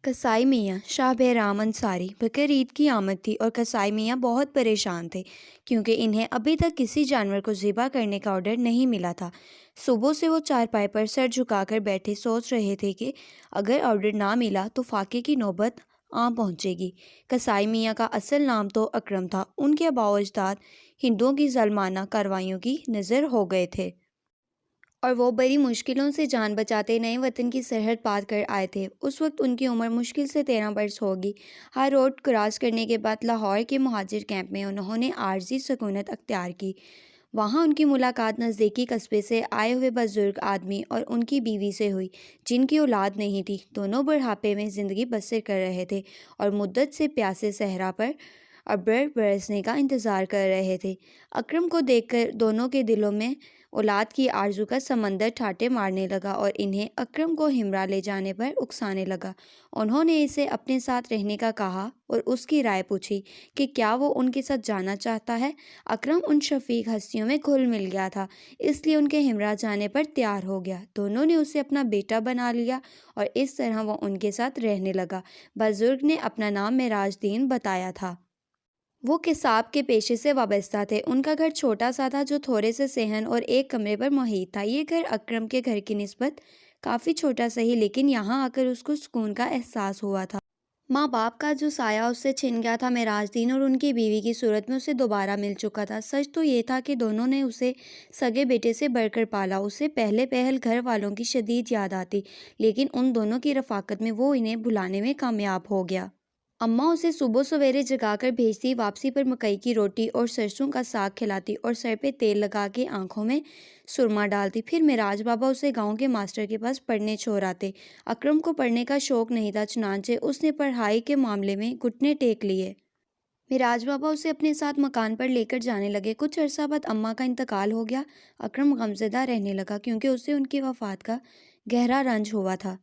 कसाई मियाँ शाह बहराम अंसारी बकर ईद की आमद थी और कसाई मियाँ बहुत परेशान थे क्योंकि इन्हें अभी तक किसी जानवर को ज़िबा करने का ऑर्डर नहीं मिला था। सुबह से वो चारपाई पर सर झुकाकर बैठे सोच रहे थे कि अगर ऑर्डर ना मिला तो फाके की नौबत आ पहुंचेगी। कसाई मियाँ का असल नाम तो अकरम था। उनके आबा अजदाद हिंदुओं की ज़ालमाना कार्रवाइयों की नज़र हो गए थे और वो बड़ी मुश्किलों से जान बचाते नए वतन की सरहद पार कर आए थे। उस वक्त उनकी उम्र मुश्किल से 13 बरस होगी। हर रोड क्रॉस करने के बाद लाहौर के मुहाजिर कैंप में उन्होंने आर्जी सकूनत अख्तियार की। वहाँ उनकी मुलाकात नज़दीकी कस्बे से आए हुए बुजुर्ग आदमी और उनकी बीवी से हुई, जिनकी औलाद नहीं थी। दोनों बुढ़ापे में ज़िंदगी बसर कर रहे थे और मुद्दत से प्यासे सहरा पर अब्र बरसने का इंतज़ार कर रहे थे। अकरम को देखकर दोनों के दिलों में औलाद की आरज़ू का समंदर ठाटे मारने लगा और इन्हें अकरम को हिमरा ले जाने पर उकसाने लगा। उन्होंने इसे अपने साथ रहने का कहा और उसकी राय पूछी कि क्या वो उनके साथ जाना चाहता है। अकरम उन शफीक हस्तियों में घुल मिल गया था, इसलिए उनके हिमरा जाने पर तैयार हो गया। दोनों ने उसे अपना बेटा बना लिया और इस तरह वो उनके साथ रहने लगा। बुजुर्ग ने अपना नाम मेराजदीन बताया था। वो किसाब के पेशे से वाबस्ता थे। उनका घर छोटा सा था जो थोड़े से सेहन और एक कमरे पर मुहित था। ये घर अकरम के घर की निस्बत काफ़ी छोटा सही, लेकिन यहाँ आकर उसको सुकून का एहसास हुआ था। माँ बाप का जो साया उससे छिन गया था, मेराजदीन और उनकी बीवी की सूरत में उसे दोबारा मिल चुका था। सच तो ये था कि दोनों ने उसे सगे बेटे से बढ़कर पाला। उसे पहले पहल घर वालों की शदीद याद आती, लेकिन उन दोनों की रफ़ाकत में वो इन्हें भुलाने में कामयाब हो गया। अम्मा उसे सुबह सवेरे जगाकर भेजती, वापसी पर मकई की रोटी और सरसों का साग खिलाती और सर पे तेल लगा के आंखों में सुरमा डालती। फिर मिराज बाबा उसे गांव के मास्टर के पास पढ़ने छोड़ आते। अकरम को पढ़ने का शौक नहीं था, चुनांचे उसने पढ़ाई के मामले में घुटने टेक लिए। मिराज बाबा उसे अपने साथ मकान पर लेकर जाने लगे। कुछ अरसा बाद अम्मा का इंतकाल हो गया। अकरम गमज़दा रहने लगा क्योंकि उसे उनकी वफ़ात का गहरा रंज हुआ था।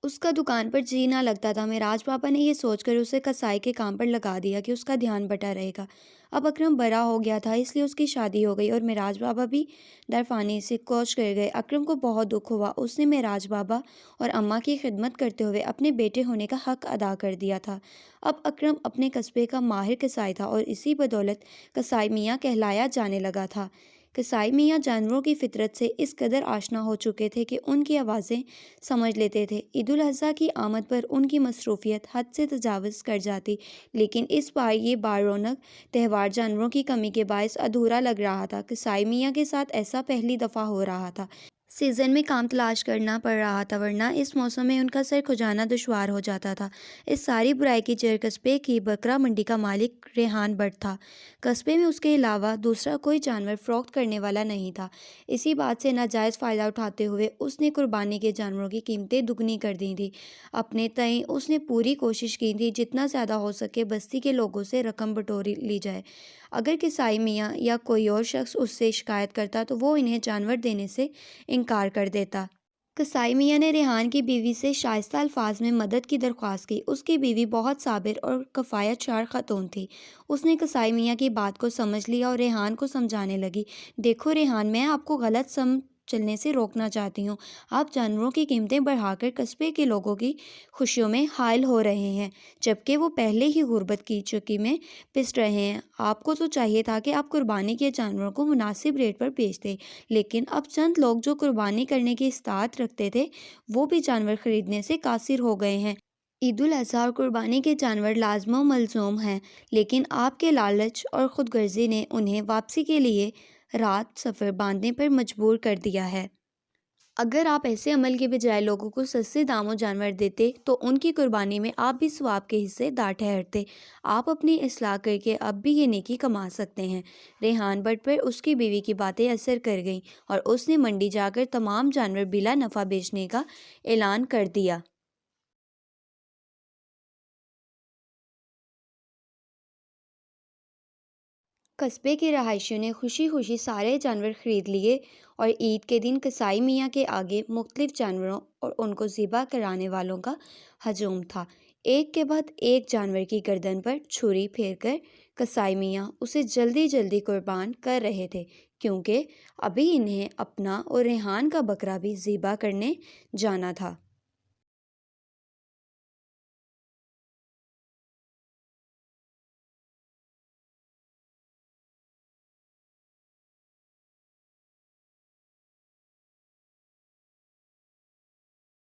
उसका दुकान पर जी ना लगता था। मेराज पापा ने ये सोचकर उसे कसाई के काम पर लगा दिया कि उसका ध्यान बटा रहेगा। अब अकरम बड़ा हो गया था, इसलिए उसकी शादी हो गई और मेराज बाबा भी दरफानी से कोच कर गए। अकरम को बहुत दुख हुआ। उसने मेराज बाबा और अम्मा की खिदमत करते हुए अपने बेटे होने का हक अदा कर दिया था। अब अकरम अपने कस्बे का माहिर कसाई था और इसी बदौलत कसाई मियाँ कहलाया जाने लगा था। कसाई मियाँ जानवरों की फितरत से इस कदर आशना हो चुके थे कि उनकी आवाज़ें समझ लेते थे। ईद उल अज़हा की आमद पर उनकी मसरूफ़ियत हद से तजावज़ कर जाती, लेकिन इस बार ये बारौनक त्यौहार जानवरों की कमी के बायस अधूरा लग रहा था। कसाई मियाँ के साथ ऐसा पहली दफ़ा हो रहा था। सीज़न में काम तलाश करना पड़ रहा था, वरना इस मौसम में उनका सर खुजाना दुश्वार हो जाता था। इस सारी बुराई की जड़ कस्बे की बकरा मंडी का मालिक रेहान बट था। कस्बे में उसके अलावा दूसरा कोई जानवर फ़रोख्त करने वाला नहीं था। इसी बात से नाजायज़ फ़ायदा उठाते हुए उसने कुर्बानी के जानवरों की कीमतें दुगनी कर दी थी। अपने तय उसने पूरी कोशिश की थी जितना ज़्यादा हो सके बस्ती के लोगों से रकम बटोरी ली जाए। अगर किसाई मियाँ या कोई और शख्स उससे शिकायत करता तो वो इन्हें जानवर देने से इनकार कर देता। कसाई मियाँ ने रेहान की बीवी से शाइस्ता अल्फाज में मदद की दरख्वास्त की। उसकी बीवी बहुत साबिर और कफ़ायत शार ख़ातून थी। उसने कसाई मियाँ की बात को समझ लिया और रेहान को समझाने लगी, देखो रेहान, मैं आपको गलत सम चलने से रोकना चाहती हूँ। आप जानवरों की कीमतें बढ़ाकर कस्बे के लोगों की खुशियों में हायल हो रहे हैं, जबकि वो पहले ही गुर्बत की चुकी में पिस रहे हैं। आपको तो चाहिए था कि आप कुर्बानी के जानवरों को मुनासिब रेट पर बेचते, लेकिन अब चंद लोग जो कुर्बानी करने की इस्तात रखते थे वो भी जानवर खरीदने से कासिर हो गए हैं। ईद उल अज़हा और कुर्बानी के जानवर लाजमो मलजूम हैं, लेकिन आपके लालच और ख़ुदगर्ज़ी ने उन्हें वापसी के लिए रात सफ़र बांधने पर मजबूर कर दिया है। अगर आप ऐसे अमल के बजाय लोगों को सस्ते दामों जानवर देते तो उनकी कुर्बानी में आप भी सवाब के हिस्सेदार ठहरते। आप अपनी इस्लाह करके अब भी ये नेकी कमा सकते हैं। रेहान बट पर उसकी बीवी की बातें असर कर गईं और उसने मंडी जाकर तमाम जानवर बिला नफ़ा बेचने का ऐलान कर दिया। कस्बे के रहायशियों ने खुशी खुशी सारे जानवर खरीद लिए और ईद के दिन कसाई मियाँ के आगे मुख्तलिफ जानवरों और उनको ज़िबा कराने वालों का हजूम था। एक के बाद एक जानवर की गर्दन पर छुरी फेरकर कसाई मियाँ उसे जल्दी जल्दी कुर्बान कर रहे थे, क्योंकि अभी इन्हें अपना और रेहान का बकरा भी ज़िबा करने जाना था।